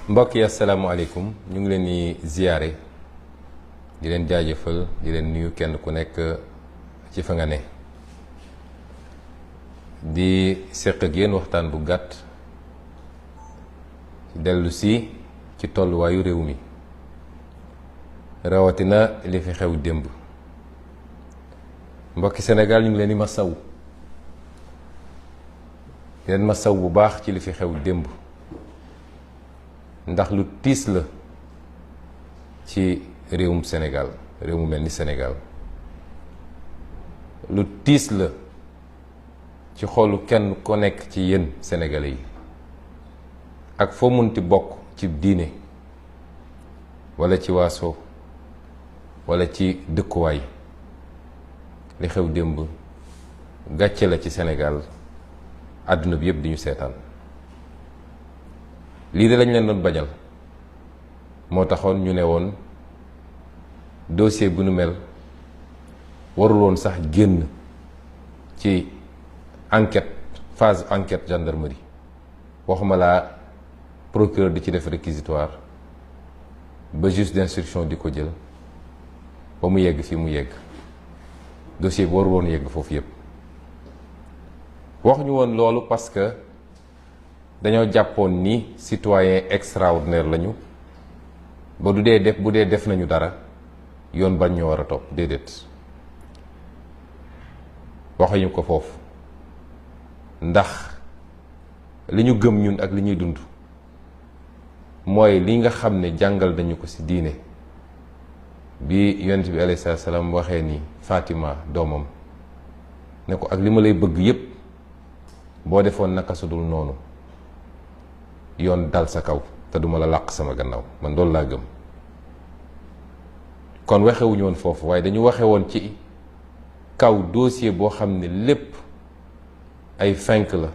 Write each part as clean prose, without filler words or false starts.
mbokk yi asalaamaaleykum ñu ngi leen di ziyaare di leen jaajëfal di leen nuyu kenn ku nekk ci fa nga ne di seq ak yéen waxtaan bu gàtt dellu si ci tolluwaayu réew mi rawatina li fi xew démb mbokki Sénégal ñu ngi leen di masaw di leen masaw bu baax ci li fi xew démb ndax lu tiis la ci réewum Sénégal réew mu mel ni Sénégal lu tiis la ci xolu kenn ko nekk ci yéen Sénégalais yi ak foo munti bokk ci diine walla ci waaso walla ci dëkkuwaay li xew démb gàcce la ci Sénégal àdduna bi yépp di ñu seetaan lii de lañ leen doon bañal moo taxoon ñu ne woon dossier bu nu mel warul woon sax génn ci enquête phase enquête gendarmerie waxuma laa procureur di ci def réquisitoire ba juge d'instruction di ko jël ba mu yegg fii mu yegg dossier bi warul woon yegg foofu yépp waxuñu woon loolu parce que dañoo jàppoon ni citoyen extraordinaire lañu ba bu dee def nañu dara yoon bañ ñoo war a topp déedéet waxuñu ko foofu ndax li ñu gëm ñun ak li ñuy dund mooy li nga xam ne jàngal nañu ko ci diine bi yonent bi alayhi salaam waxee ni Fatima doomam ne ko ak li ma lay bëgg yépp boo defoon naka su dul noonu yoon dal sa kaw te duma la làq sama gannaaw man loolu laa gëm kon waxewuñu woon foofu waaye dañu waxe woon ci kaw dossier boo xam ne lépp ay fenk la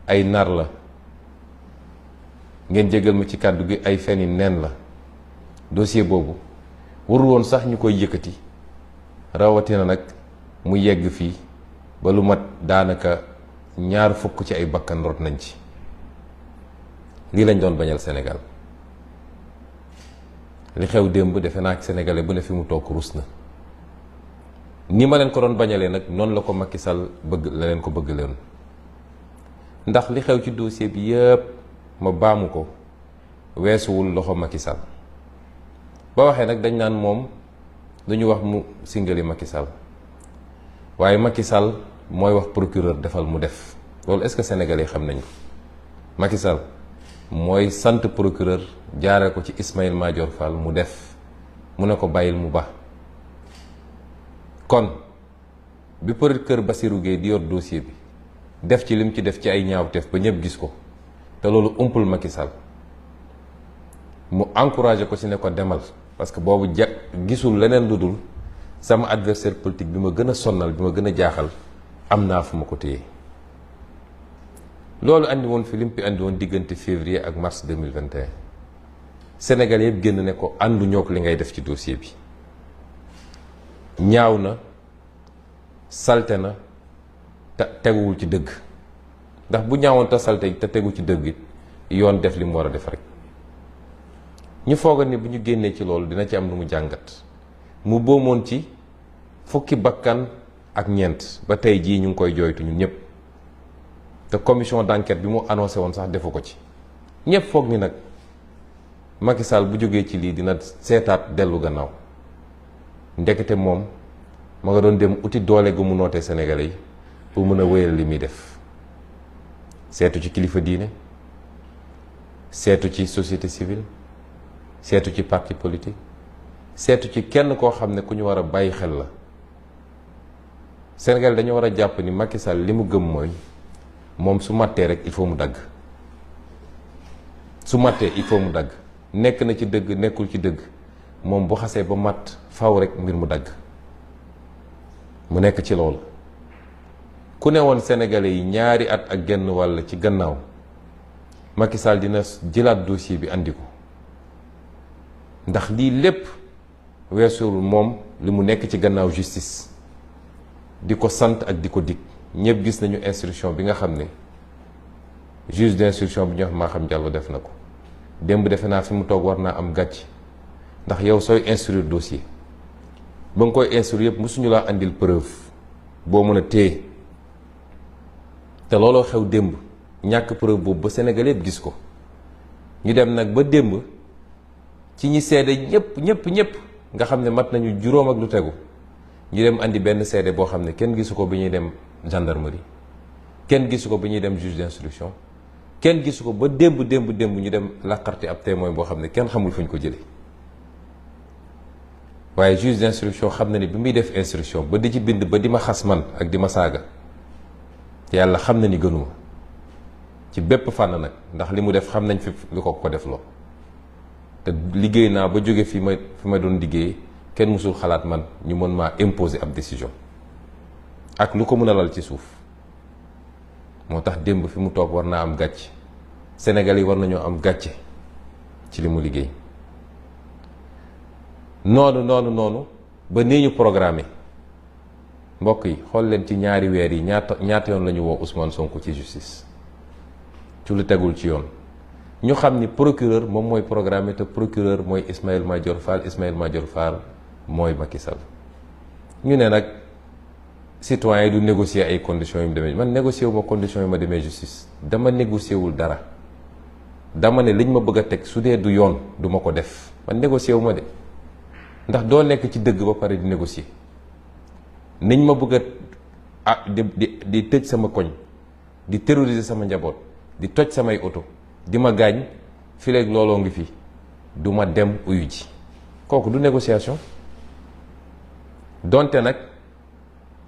ay nar la ngeen jégal ma ci kàddu gi ay feni neen la dossier boobu warul woon sax ñu koy yëkkati rawatina nag mu yegg fii ba lu mat daanaka 20 ci ay bakkan rot nañ ci lii lañ doon bañal Sénégal li xew démb defe naa ak sénégalais bu ne fi mu toog rus na ni ma leen ko doon bañalee nag noonu la ko Macky Sall bëgg la leen ko bëgg leen ndax li xew ci dossier bi yëpp ma baamu ko weesuwul loxo Macky Sall ba waxee nag dañ naan moom duñu wax mu singali Macky Sall waaye Macky Sall mooy wax procureur defal mu def loolu est-ce que sénégalais xam nañ ko Macky Sall mooy sant procureur jaaree ko ci Ismaïla Madior Fall mu def mu ne ko bàyyil mu ba kon bi procureur Bassirou Guèye di yor dossier bi def ci lim ci def ci ay ñaawteef ba ñëpp gis ko te loolu umpul Macky Sall mu encouragé ko ci ne ko demal parce que boobu gisul leneen lu dul sama adversaire politique bi ma gën a sonnal bi ma gën a jaaxal am naa fu ma ko téye loolu andi woon fi lim fi andi woon diggante février ak mars 2021 Sénégal yëpp génn ne ko àndu ñoo ko li ngay def ci dossier bi ñaaw na salte na te teguwul ci dëgg ndax bu ñaawoon te salte te tegu ci dëgg it yoon def li mu war a def rek ñu fooga ni bu ñu génnee ci loolu dina ci am lu mu jàngat mu boomoon ci fukki bakkan ak ñeent ba tey jii ñu ngi koy jooytu ñun ñëpp te commission d'enquête bi mu annoncé woon sax defu ko ci ñëpp foog ni nag Macky Sall bu jógee ci lii dina seetaat dellu gannaaw ndekete moom ma nga doon dem uti doole gu mu nootee Sénégalais yi pour mën a wéyal li muy def seetu ci kilifa diine seetu ci société civile seetu ci parti politique seetu ci kenn koo xam ne ku ñu war a bàyyi xel la Sénégal dañu war a jàpp ni Macky Sall li mu gëm mooy moom su mattee rek il faut mu dagg su mattee il faut mu dagg nekk na ci dëgg nekkul ci dëgg moom bu xasee ba mat faw rek mbir mu dagg. mu nekk ci loolu ku ne woon Sénégalais yi ñaari at ak genn wàll ci gannaaw Macky Sall dina jëlaat dossier bi andi ko ndax lii lépp weesuwul moom li mu nekk ci gannaaw justice di ko sant ak di ko dig. ñëpp gis nañu instruction bi nga xam ne juge d'instruction bi ñu wax Maham Diallo def na ko démb defe naa fi mu toog war naa am gàcc ndax yow sooy instruire dossier ba nga koy instruire yëpp mosuñu laa andil preuve boo mën a téye te looloo xew démb ñàkk preuve boobu ba Sénégal yëpp gis ko ñu dem nag ba démb ci ñi seede ñëpp nga xam ne mat nañu juróom ak lu tegu ñu dem andi benn seede boo xam ne kenn gisu ko bi ñuy dem gendarmerie kenn gisu ko bi ñuy dem juge d'instruction kenn gisu ko ba démb ñu dem laqarti ab témoin boo xam ne kenn xamul fu ñu ko jëlee waaye juge d'instruction xam na ni bi muy def instruction ba di ci bind ba di ma xas man ak di ma saaga te yàlla xam na ni gënuma ci bépp fànn nag ndax li mu def xam nañ fi lu ko def loo te liggéey naa ba jóge fi ma doon liggéey kenn mësul xalaat man ñu mën maa imposer ab décision ak lu ko mën a lal ci suuf moo tax démb fi mu toog war naa am gàcce Sénégal yi war nañoo am gàcce ci li mu liggéey noonu ba nii ñu programmé mbokk yi xool leen ci ñaari weer yi ñaata yoon la ñu woo Ousmane Sonko ci justice ci lu tegul ci yoon ñu xam ni procureur moom mooy programmé te procureur mooy Ismaïla Madior Fall mooy Macky Sall ñu ne nag citoyen du négocier ay conditions yu mu demee man négocier wu ma conditions yu ma demee justice dama négocier wul dara dama ne liñ ma bëgg a teg su dee du yoon du ma ko def man négocier wu ma de ndax doo nekk ci dëgg ba pare di négocier niñ ma bëgg a di tëj sama koñ di terroriser sama njaboot di toj samay oto di ma gaañ fileeg looloo ngi fi du ma dem uyu ji kooku du négociation donte nag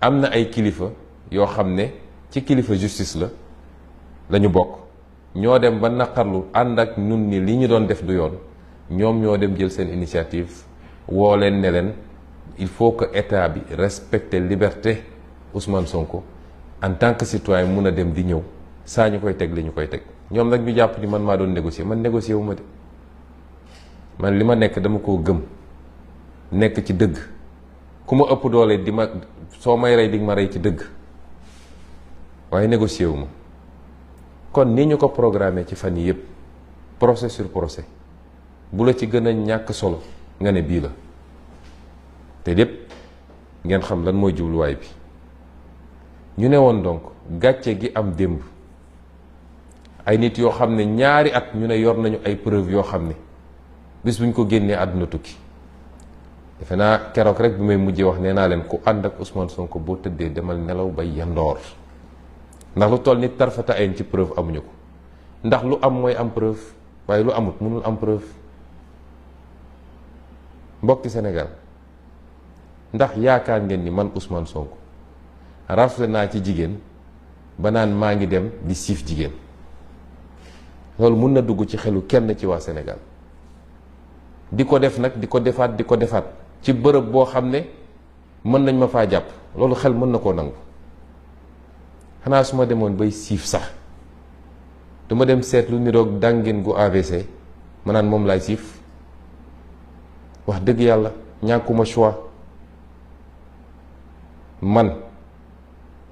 am na ay kilifa yoo xam ne ci kilifa justice la ñu bokk ñoo dem ba naqarlu ànd ak ñun ni li ñu doon def du yoon ñoom ñoo dem jël seen initiative woo leen ne leen il faut que état bi respecte liberté Ousmane Sonko en tant que citoyen mun a dem di ñëw saa ñu koy teg li ñu koy teg ñoom nag ñu jàpp ni man maa doon négocier man négocier wu ma de man li ma nekk dama koo gëm nekk ci dëgg ku ma ëpp doole di ma soo may rey di ma rey ci dëgg waaye négocier wu ma kon ni ñu ko programmé ci fan yi yëpp procès sur procès bu la ci gën a ñàkk solo nga ne bii la te lépp ngeen xam lan mooy jubluwaay bi ñu ne woon donc gàcce gi am démb ay nit yoo xam ne ñaari at ñu ne yor nañu ay preuve yoo xam ne bis bu ñu ko génnee àdduna tukki defe naa keroog rek bi may mujjee wax nee naa leen ku ànd ak Ousmane Sonko boo tëddee demal nelaw ba yandoor ndax lu toll nit tarfata ayn ci preuve amuñu ko ndax lu am mooy am preuve waaye lu amut mënul am preuve mbokki Sénégal ndax yaakaar ngeen ni man Ousmane Sonko rafle naa ci jigéen ba naan maa ngi dem di siif jigéen loolu mun na dugg ci xelu kenn ci waa Sénégal di ko def nag di ko defaat ci bërëb boo xam ne mën nañ ma faa jàpp loolu xel mën na koo nangu xanaa su ma demoon bay siif sax duma dem seet lu niroog dàngin gu AVC ma naan moom laay siif wax dëgg yàlla ñàkkuma choix man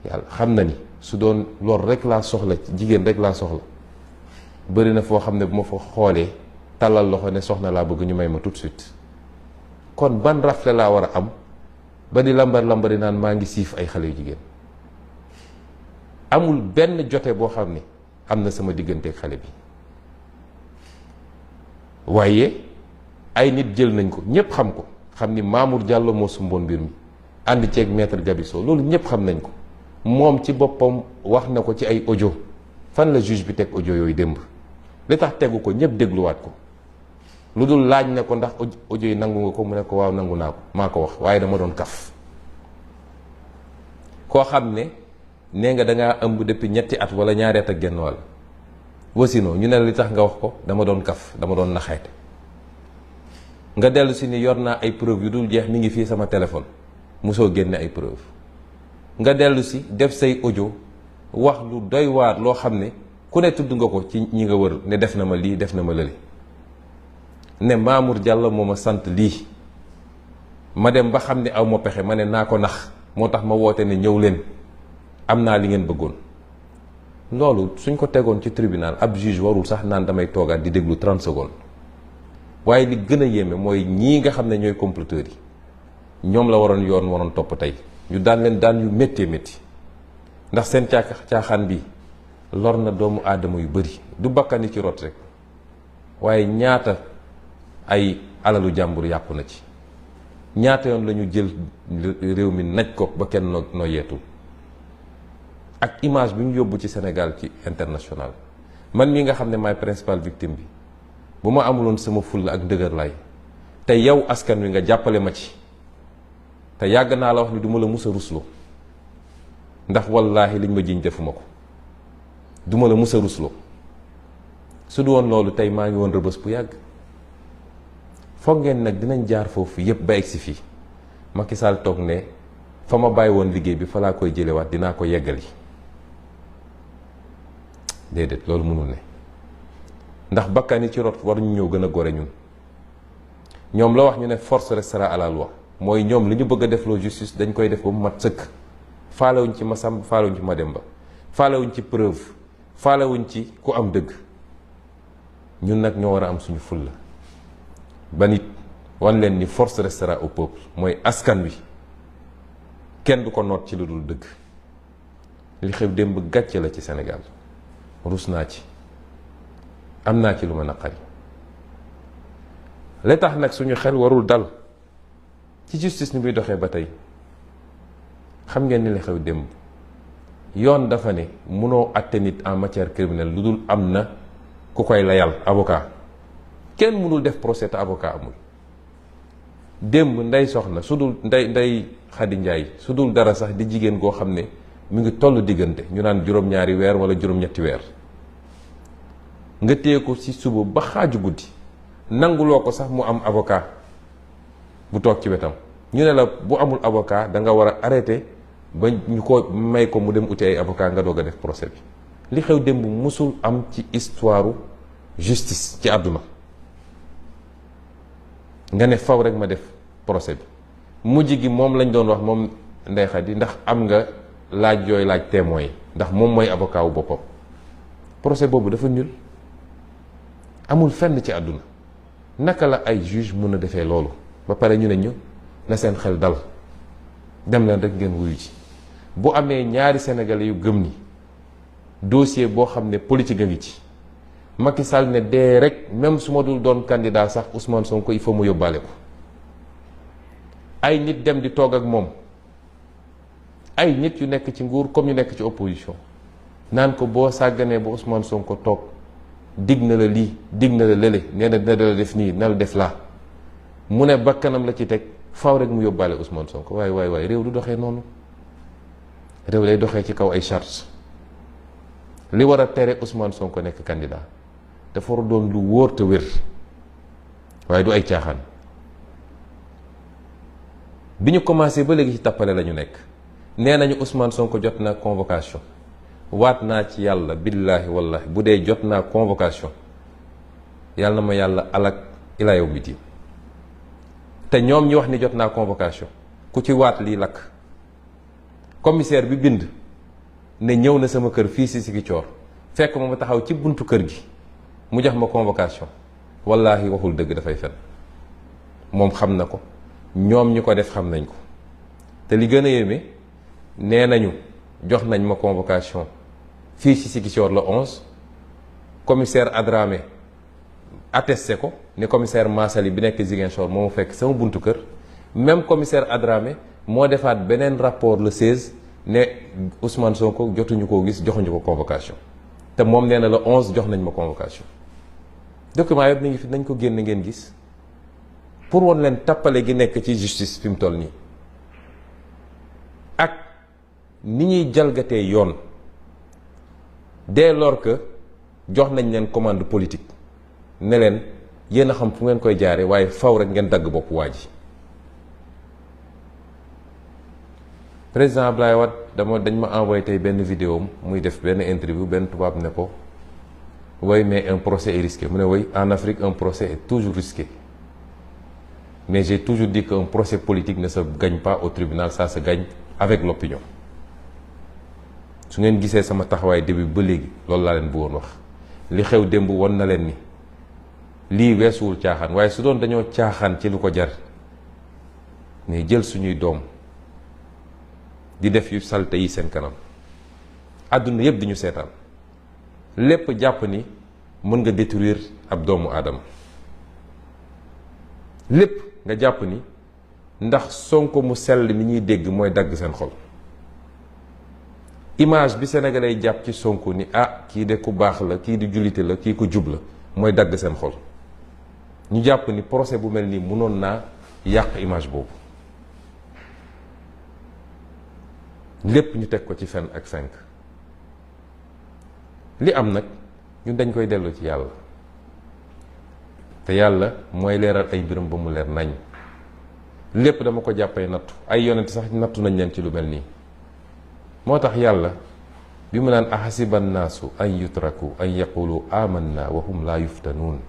yàlla xam na ni su doon lool rek laa soxla jigéen rek laa soxla bëri na foo xam ne bu ma fa xoolee tàllal loxo ne soxna laa bëgg ñu may ma tout de suite kon ban rafle laa war a am ba di lambari naan maa ngi siif ay xale yu jigéen amul benn jote boo xam ne am na sama digganteeg xale bi waaye ay nit jël nañ ko ñépp xam ko xam ni Mamour Diallo moo sumboon mbir mi ànd ceeg maître Gabisso loolu ñépp xam nañ ko moom ci boppam wax na ko ci ay audio fan la juge bi teg audio yooyu démb li tax tegu ko ñépp dégluwaat ko lu dul laaj ne ko ndax audio yi nangu nga ko mu ne ko waaw nangu naa ko maa ko wax waaye dama doon kaf koo xam ne nee nga dangaa ëmb depuis ñetti at wala ñaari at ak genn wàll wasino ñu ne li tax nga wax ko dama doon kaf dama doon naxeete nga dellu si ni yor naa ay preuve yu dul jeex mi ngi fii sama téléphone mosoo génne ay preuve nga dellu si def say audio wax lu doy waar loo xam ne ku ne tudd nga ko ci ñi nga wër ne def na ma lii def na ma lële ne Mamour Diallo moo ma sant lii ma dem ba xam ne aw ma pexe ma ne naa ko nax moo tax ma woote ne ñëw leen am naa li ngeen bëggoon. loolu suñ ko tegoon ci tribunal ab juge warul sax naan damay toogaat di déglu 30 secondes waaye li gën a yéeme mooy ñii nga xam ne ñooy comploteurs yi ñoom la waroon topp tey ñu daan leen daan yu méttee métti ndax seen caaxaan bi lor na doomu aadama yu bëri du bakkani ci rot rek waaye ñaata ay alalu jàmbur yàqu na ci ñaata yoon la ñu jël réew mi naj ko ba kenn noo yeetul ak image bi ñu yóbbu ci Sénégal ci international man mii nga xam ne maay principal victime bi bu ma amuloon sama fulla ak ndëgër laay te yow askan wi nga jàppale ma ci te yàgg naa la wax ni du ma la mus a rusloo ndax wallaahi liñ ma jiñ defuma ko du ma la mus a rusloo su du woon loolu tey maa ngi woon rëbës bu yàgg foog ngeen nag dinañ jaar foofu yépp ba egsi fii Macky Sall toog ne fa ma bàyyi woon liggéey bi fa laa koy jëlewaat dinaa ko yeggali déedéet loolu mënul ne ndax bakkan yi ci rot war ñu ñëw gën a gore ñun ñoom la wax ñu ne force restera à la loi mooy ñoom li ñu bëgg a def loo justice dañ koy def ba mu mat sëkk faalewuñ ci Masamba faalewuñ ci Mademba faalewuñ ci preuve faalewuñ ci ku am dëgg ñun nag ñoo war a am suñu fulla ba nit wan leen ni force restera au peuple mooy askan wi kenn du ko noot ci lu dul dëgg li xew démb gàcce la ci Sénégal rus naa ci am naa ci lu ma naqari li tax nag suñu xel warul dal ci justice ni muy doxee ba tey xam ngeen ni li xew démb yoon dafa ne mënoo àtte nit en matière criminelle lu dul am na ku koy layal avocat kenn mënul def procès te avocat amul démb ndey soxna su dul ndey Xadi Njaay su dul dara sax di jigéen goo xam ne mu ngi toll diggante ñu naan juróom-ñaari weer wala juróom-ñetti weer nga téye ko ci suba ba xaaju guddi nanguloo ko sax mu am avocat bu toog ci wetam ñu ne la bu amul avocat da nga war a arrêté ba ñu ko may ko mu dem uti ay avocat nga doog a def procès bi li xew démb musul am ci histoire justice ci àdduna nga ne faw rek ma def procès bi mujj gi moom lañ doon wax moom Ndeye Khady ndax am nga laaj yooyu laaj témoin yi ndax moom mooy avocat wu boppam procès boobu dafa nul amul fenn ci àdduna naka la ay juge mun a defee loolu ba pare ñu ne ñu na seen xel dal dem leen rek ngeen wuyu ci bu amee ñaari sénégalais yu gëm ni dossier boo xam ne politique a ngi ci Macky Sall ne dee rek même su ma dul doon candidat sax Ousmane Sonko il faut mu yóbbaale ko ay nit dem di toog ak moom ay nit yu nekk ci nguur comme ñu nekk ci opposition naan ko boo sàgganee ba Ousmane Sonko toog dig na la lii dig na la lële nee na dina la def nii na la def laa mu ne bakkanam la ci teg faw rek mu yóbbaale Ousmane Sonko waaye réew du doxee noonu réew lay doxee ci kaw ay charges li war a tere Ousmane Sonko nekk candidat dafa war a doon lu wóor te wér waaye du ay caaxaan bi ñu commencé ba léegi ci tappale la ñu nekk nee nañu Ousmane Sonko jot na convocation waat naa ci yàlla billaahi wallahi bu dee jot naa convocation yàlla na ma yàlla alak ilaa yawmi diin te ñoom ñi wax ni jot naa convocation ku ci waat lii lakk commissaire bi bind ne ñëw na sama kër fii si Ziguinchor fekk ma taxaw ci buntu kër gi mu jox ma convocation wallaahi waxul dëgg dafay fen moom xam na ko ñoom ñu ko def xam nañ ko te li gën a yéeme nee nañu jox nañ ma convocation fii ci Ziguinchor le 11 commissaire Adramé attesté ko ne commissaire Massali bi nekk Ziguinchor moo ma fekk sama buntu kër même commissaire Adramé moo defaat beneen rapport le 16 ne Ousmane Sonko jotuñu koo gis joxuñu ko convocation te moom nee na le 11 jox nañ ma convocation document yëpp nañu fi nañ ko génn ngeen gis pour woon leen tappale gi nekk ci justice fi mu toll nii ak ni ñuy jalgatee yoon dès lors que jox nañ leen commande politique ne leen yéen a xam fu ngeen koy jaare waaye faw rek ngeen dagg bopp waa ji. président Abdoulaye Wade dañ ma envoyé tey benn vidéo muy def benn interview benn tubaab ne ko oui mais un procès est risqué mu ne oui en Afrique un procès est toujours risqué mais j'ai toujours dit qu'un procès politique ne se gagne pas au tribunal, ça se gagne avec l'opinion. su ngeen gisee sama taxawaay début ba léegi loolu laa leen bëggoon wax li xew démb won na leen ni lii weesuwul caaxaan waaye su doon dañoo caaxaan ci lu ko jar mais jël suñuy doom di def yu salte yi seen kanam àdduna yëpp di ñu seetaan lépp jàpp ni mën nga détruire ab doomu aadama lépp nga jàpp ni ndax Sonko mu sell mi ñuy dégg mooy dagg seen xol. image bi sénégalais jàpp ci Sonko ni ah kii de ku baax la kii di jullite la kii ku jub la mooy dagg seen xol ñu jàpp ni procès bu mel nii mënoon naa yàq image boobu. lépp ñu teg ko ci fen ak fenk li am nag ñun dañ koy dellu ci yàlla te yàlla mooy leeral ay mbiram ba mu leer nañ lépp dama ko jàppee nattu ay yonent sax nattu nañ leen ci lu mel nii moo tax yàlla bi mu naan ahasiba nnaasu an yutraku an yaqulu amanna wa hum laa yuftanuun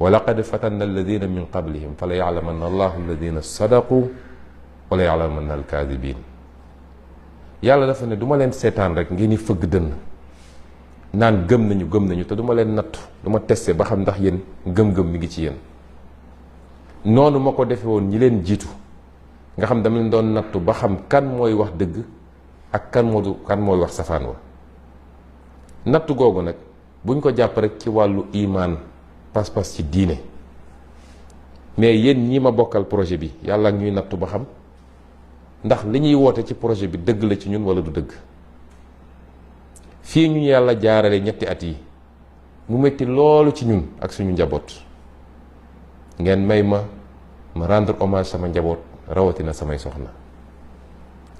wa laqad fatanna alladina min qablihim fa la yalamanna allahu alladina sadaqu wa la yalamanna alkaadibin yàlla dafa ne duma leen seetaan rek ngeen di fëgg dënn naan gëm nañu te duma leen nattu duma testé ba xam ndax yéen gëm-gëm mi ngi ci yéen noonu ma ko defe woon ñi leen jiitu nga xam dama leen doon nattu ba xam kan mooy wax dëgg ak kan mooy wax safaan wa nattu googu nag buñ ko jàpp rek ci wàllu imaan pas-pas ci diine mais yéen ñi ma bokkal projet bi yàlla ak ñuy nattu ba xam ndax li ñuy woote ci projet bi dëgg la ci ñun wala du dëgg fii ñu yàlla jaarale ñetti at yi mu metti loolu ci ñun ak suñu njaboot ngeen may ma rendre hommage sama njaboot rawatina samay soxna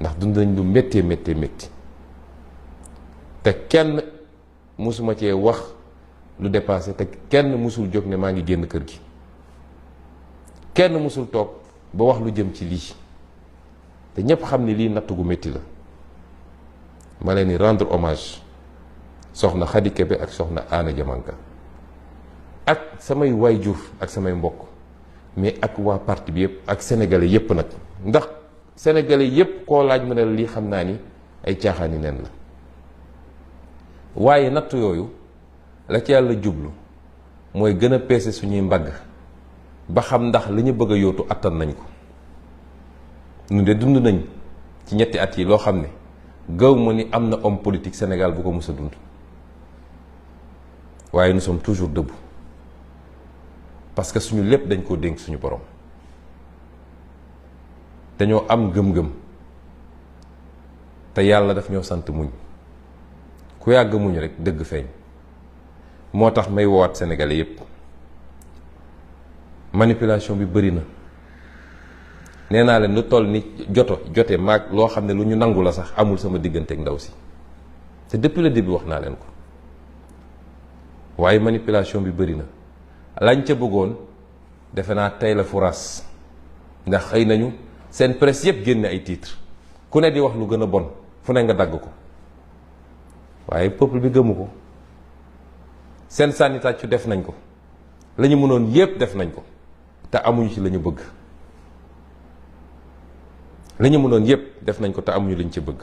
ndax dund nañ lu méttee métti te kenn musuma cee wax lu dépassé te kenn musul jóg ne maa ngi génn kër gi kenn musul toog ba wax lu jëm ci lii te ñépp xam ni lii natt gu métti la ma leen di rendre hommage soxna Khady Kébé ak soxna Anna Diamanka ak samay waayjur ak samay mbokk mais ak waa parti bi yëpp ak sénégalais yëpp nag ndax sénégalais yëpp koo laaj mu ne la lii xam naa ni ay caaxaani neen la waaye natt yooyu la ci yàlla jublu mooy gën a peese suñuy mbagg ba xam ndax li ñu bëgg a yóotu attan nañ ko ñu de dund nañ ci ñetti at yi loo xam ne gaw ma ni am na homme politique Sénégal bu ko mës a dund waaye nous sommes toujours debout parce que suñu lépp dañ koo dénk suñu borom dañoo am gëm-gëm te yàlla daf ñoo sant muñ ku yàgg muñ rek dëgg feeñ moo tax may woowaat sénégalais yépp manipulation bi bëri na nee naa leen lu toll ni jote maag loo xam ne lu ñu nangu la sax amul sama diggante ak ndaw si te depuis le début wax naa leen ko waaye manipulation bi bëri na lañ ca bëggoon defe naa tey la furaas ndax xëy nañu seen presse yépp génne ay titres ku ne di wax lu gën a bon fu ne nga dagg ko waaye peuple bi gëmu ko seen sànni tàccu def nañ ko la ñu mënoon yépp def nañ ko te amuñu ci la ñu bëgg la ñu mënoon yépp def nañ ko te amuñu liñ ci bëgg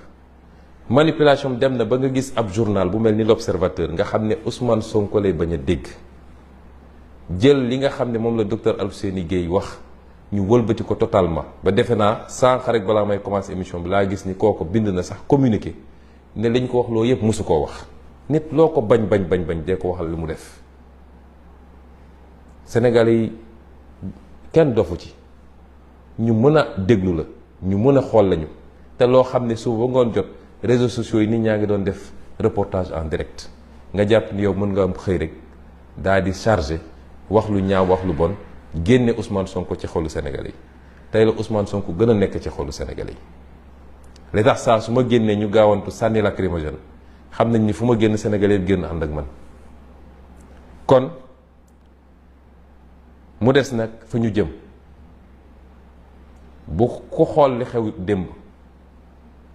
manipulation dem na ba nga gis ab journal bu mel ni l'Observateur nga xam ne Ousmane Sonko lay bañ a dégg jël li nga xam ne moom la docteur Alfousseyni Guèye wax ñu wëlbati ko totalement ba defe naa sànq rek balaa may commencer émission bi laa gis ni kooko bind na sax communiqué ne liñ ko wax loo yépp mosu koo wax nit loo ko bañ dee ko waxal li mu def Sénégalais yi kenn dofu ci ñu mën a déglu la ñu mën a xool lañu te loo xam ne suba ba ngoon jot réseaux sociaux yi nit ñaa ngi doon def reportage en direct nga jàpp ni yow mën nga am xëy rek daal di chargé wax lu ñaaw wax lu bon génne Ousmane Sonko ci xolu Sénégalais yi tey la Ousmane Sonko gën a nekk ci xolu Sénégalais yi li tax saa su ma génnee ñu gaawantu sànni lacrymogène xam nañ ni fu ma génn Sénégalais yi génn ànd ak man kon mu des nag fa ñu jëm. bu ko xool li xew démb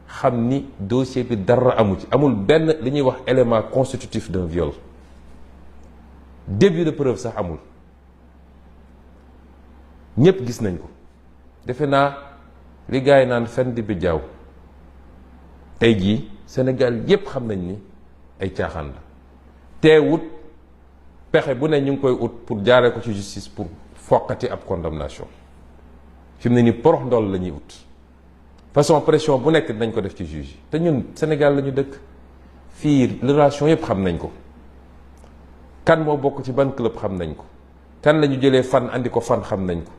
xam ni dossier bi dara amu ci, amul benn li ñuy wax élément constitutif d'un viol, début de preuve sax amul. ñëpp gis nañ ko. defe naa li gars yi naan fen di bi jaaw tey jii Sénégal yépp xam nañ ni ay caaxaan la. teewut pexe bu ne ñu ngi koy ut pour jaaree ko ci justice pour foqati ab condamnation. fi mu ne nii porox ndool la ñuy ut façon pression bu nekk dinañ ko def ci juge yi te ñun Sénégal la ñu dëkk fii relation yëpp xam nañ ko. kan moo bokk ci ban club xam nañ ko. kan la ñu jëlee fan andi ko fan xam nañ ko.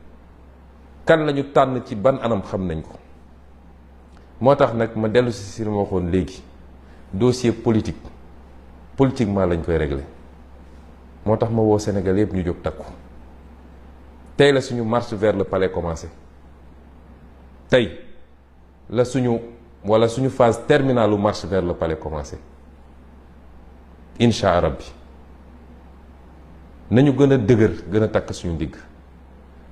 kan la ñu tànn ci ban anam xam nañ ko. moo tax nag ma dellu si ma waxoon léegi dossier politiquement lañ koy régler. moo tax ma woo Sénégal yëpp ñu jóg takku. tey la suñu marche vers le palais commencé. tey la suñu phase terminale marche vers le palais commencé. incha rabbi nañu gën a dëgër gën a takk suñu ndigg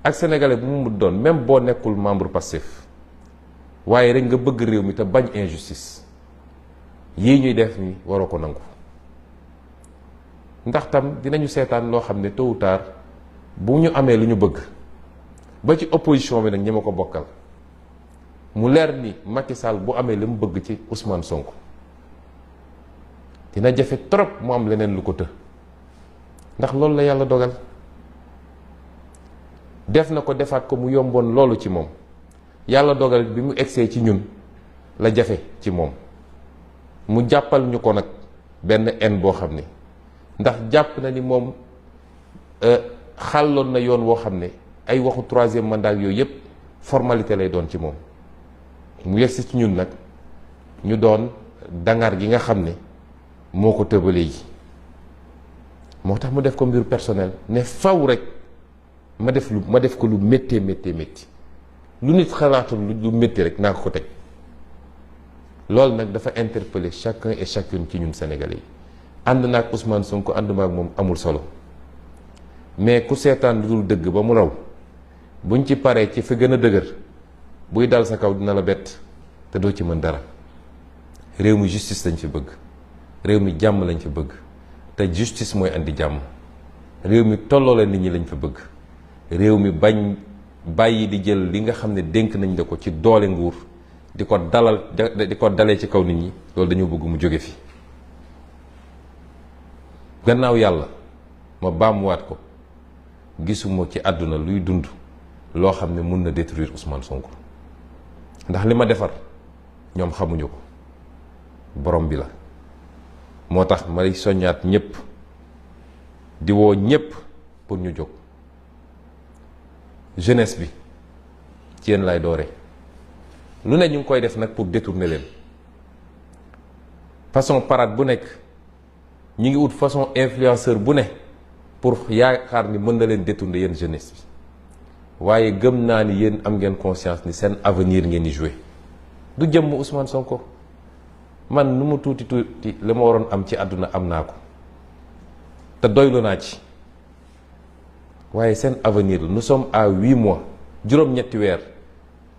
ak sénégalais bu mu doon même boo nekkul membre Pastef waaye rek nga bëgg réew mi te bañ injustice yii ñuy def ni waroo ko nangu. ndax tam dinañu seetaan loo xam ne tôt ou tard bu ñu amee lu ñu bëgg ba ci opposition bi nag ñi ma ko bokkal mu leer ni Macky Sall bu amee li mu bëgg ci Ousmane Sonko dina jafe trop mu am leneen lu ko të. ndax loolu la yàlla dogal def na ko defaat ko mu yomboon loolu ci moom yàlla dogal bi mu egsee ci ñun la jafe ci moom mu jàppal ñu ko nag benn en boo xam ne ndax jàpp na ni moom xàlloon na yoon woo xam ne ay waxu troisième mandat yooyu yëpp formalité lay doon ci moom mu yegsi ci ñun nag ñu doon dangar gi nga xam ne moo ko tëbalee yi moo tax mu def ko mbir personnel ne faw rek ma def ko lu méttee lu nit xalaatul lu métti rek naa ko teg loolu nag dafa interpeller chacun et chacune ci ñun sénégalais yi. ànd naag Ousmane Sonko ànduma ak moom amul solo mais ku seetaan lu dul dëgg ba mu raw buñ ci paree ci fi gën a dëgër buy dal sa kaw dina la bett te doo ci mën dara. réew mi justice lañ fi bëgg réew mi jàmm lañ fi bëgg te justice mooy andi jàmm réew mi tolloole nit ñi lañ fi bëgg réew mi bañ bàyyi di jël li nga xam ne dénk nañ la ko ci doole nguur di ko dalee ci kaw nit ñi loolu dañoo bëgg mu jóge fi. gannaaw yàlla ma baamuwaat ko gisuma ci àdduna luy dund loo xam ne mun na détruire Ousmane Sonko ndax li ma defar ñoom xamuñu ko borom bi la. moo tax may soññaat ñëpp di woo ñëpp pour ñu jóg jeunesse bi ci yéen lay doore lu ne ñu ngi koy def nag pour détourner leen façon parade bu nekk. ñi ngi ut façon influenceur bu ne pour yaakaar ni mën na leen détourner yéen jeunesse bi waaye gëm naa ni yéen am ngeen conscience ni seen avenir ngeen di jouer du jëmm Ousmane Sonko man nu mu tuuti li ma waroon am ci àdduna am naa ko te doylu naa ci waaye seen avenir la nous sommes à 8 mois juróom-ñetti weer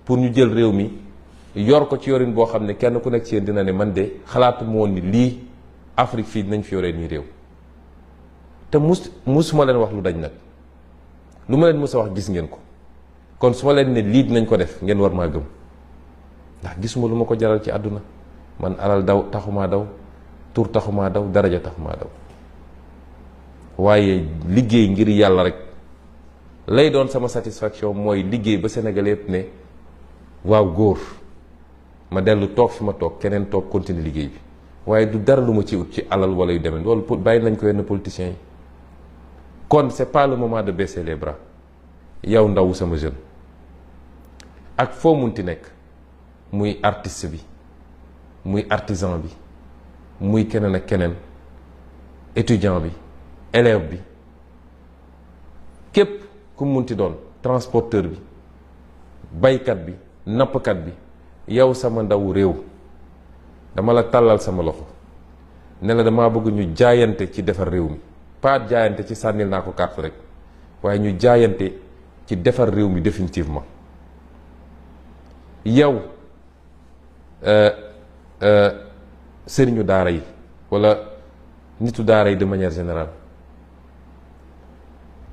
pour ñu jël réew mi yor ko ci yorin boo xam ne kenn ku nekk ci yéen dina ne man de xalaatu ma woon ni lii Afrique fii dinañ fi yoree nii réew te musuma leen wax lu dañ nag lu ma leen mus a wax gis ngeen ko kon su ma leen ne lii dinañ ko def ngeen war maa gëm ndax gisuma lu ma ko jaral ci àdduna man alal taxumaa daw tur taxumaa daw daraja taxumaa daw waaye liggéey ngir yàlla rek lay doon sama satisfaction mooy liggéey ba Sénégal yëpp ne waaw góor ma dellu toog fi ma toog keneen toog continuer liggéey bi waaye du dara lu ma ci ut ci alal wala yu demee loolu bàyyi nañ ko yenn politiciens yi kon c'est pas le moment de baisser les bras yow ndaw sama jeune ak foo munti nekk muy artiste bi muy artisan bi muy keneen ak keneen étudiant bi élève bi képp ku munti doon transporteur bi baykat bi nappkat bi yow sama ndaw réew dama la tàllal sama loxo ne la dama bëgg ñu jaayante ci defar réew mi pas jaayante ci sànnil naa ko carte rek waaye ñu jaayante ci defar réew mi définitivement. yow sëriñu daara yi walla nitu daara yi de manière générale,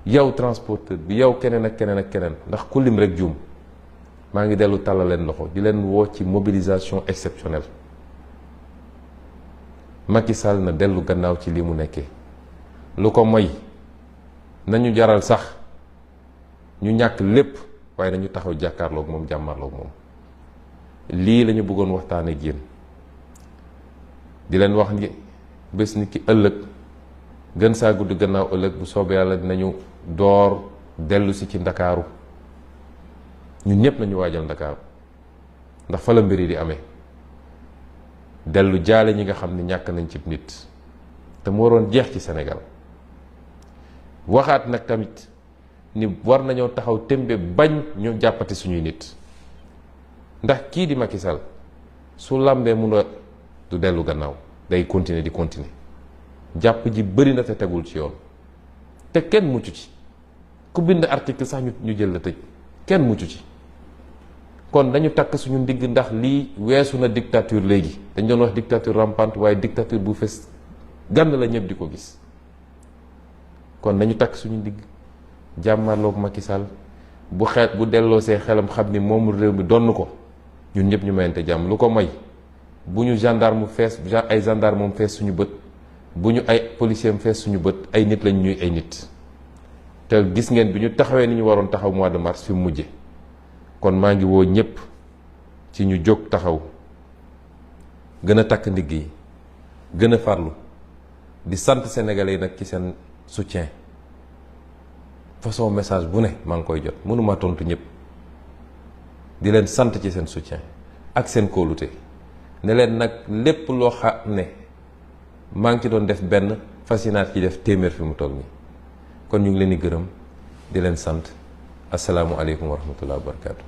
yow transporteur bi, yow keneen ak keneen ak keneen, ndax ku lim rek juum, maa ngi dellu tàllal leen loxo di leen woo ci mobilisation exceptionnelle. Macky Sall na dellu gannaaw ci lii mu nekkee, lu ko moy nañu jaral sax ñu ñàkk lépp, waaye nañu taxaw jàkkaarloog moom, jàmmarloog moom. lii la ñu bëggoon waxtaanee ak yéen, di leen wax ni bés ni ki ëllëg, gën saa gudd gannaaw ëllëg, bu soobee yàlla dinañu door dellu si ci ndakaaru. ñun ñëpp nañu waajal ndakaaru, ndax fa la mbir yi di amee. dellu jaale ñi nga xam ne ñàkk nañ ci nit te mu waroon jeex ci Sénégal. waxaat nag tamit ni war nañoo taxaw tembe bañ ñu jàppati suñuy nit, ndax kii di Macky Sall su làmbee mun a du dellu gannaaw, day continuer di continuer. jàpp ji bëri na te tegul ci yoon, te kenn mucc ci. ku bind article sax ñu jël la tëj, kenn mucc ci. kon dañu takk suñu ndigg, ndax lii weesu na dictature léegi. dañ doon wax dictature rampante, waaye dictature bu fes gànn la ñëpp di ko gis. kon dañu takk suñu ndigg jàmmarloog Macky Sall, bu delloo see xelam xam ni moomu réew mi donn ko, ñun ñëpp ñu mayante jàmm. lu ko may bu ñu gendarme fees ay gendarme moom fees suñu bët, bu ñu ay policier fees suñu bët, ay nit lañ ñuy ay nit. te gis ngeen bi ñu taxawee ni ñu waroon taxaw mois de mars fi mu mujje. kon maa ngi woo ñëpp ci ñu jóg taxaw, gën a takk ndigg yi, gën a farlu, di sant sénégalais yi nag ci seen soutien. façon message bu ne maa ngi koy jot, mënuma tontu ñëpp. di leen sant ci seen soutien ak seen kóolute, ne leen nag lépp loo xam ne maa ngi ci doon def benn, fas yéene ci def téeméer fi mu toll nii. kon ñu ngi leen di gërëm, di leen sant. asalaamualeykum wa rahmatulah wa barakaatu.